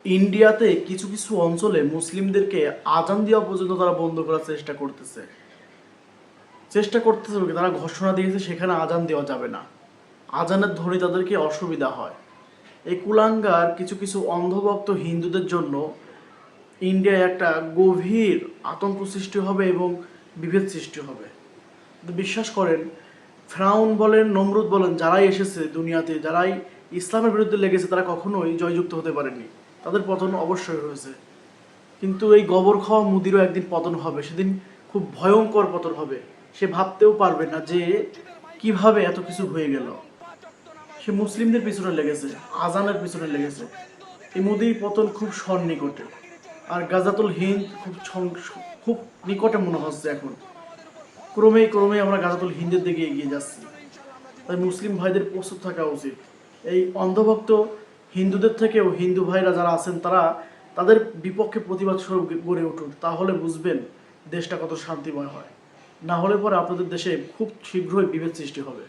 ইন্ডিয়াতে কিছু কিছু অঞ্চলে মুসলিমদেরকে আজান দেওয়া পর্যন্ত তারা বন্ধ করার চেষ্টা করতেছে তারা ঘোষণা দিয়েছে সেখানে আজান দেওয়া যাবে না, আজানের ধ্বনি তাদেরকে অসুবিধা হয়। এই কুলাঙ্গার কিছু কিছু অন্ধভক্ত হিন্দুদের জন্য ইন্ডিয়ায় একটা গভীর আতঙ্ক সৃষ্টি হবে এবং বিভেদ সৃষ্টি হবে। তো বিশ্বাস করেন, ফেরাউন বলেন, নমরুদ বলেন, যারাই এসেছে দুনিয়াতে, যারাই ইসলামের বিরুদ্ধে লেগেছে, তারা কখনোই জয়যুক্ত হতে পারেনি। তাদের পতন অবশ্যই হয়েছে, কিন্তু এই গোবর খাওয়া মুদিরও একদিন পতন হবে। সেদিন খুব ভয়ঙ্কর পতন হবে। সে ভাবতেও পারবে না যে কিভাবে এত কিছু হয়ে গেল। সে মুসলিমদের পিছনে লেগেছে, আজানের পিছনে লেগেছে। এই মুদির পতন খুব সন্নিকটে, আর গাজাতুল হিন্দ খুব নিকটে মনে হচ্ছে এখন। ক্রমেই ক্রমেই আমরা গাজাতুল হিন্দের দিকে এগিয়ে যাচ্ছি। তাই মুসলিম ভাইদের প্রস্তুত থাকা উচিত। এই অন্ধভক্ত হিন্দুদের থেকেও হিন্দু ভাইরা যারা আছেন, তারা তাদের বিপক্ষে প্রতিবাদ স্বরূপ গড়ে উঠুন। তাহলে বুঝবেন দেশটা কত শান্তিময় হয়। না হলে পরে আপনাদের দেশে খুব শীঘ্রই বিভেদ সৃষ্টি হবে।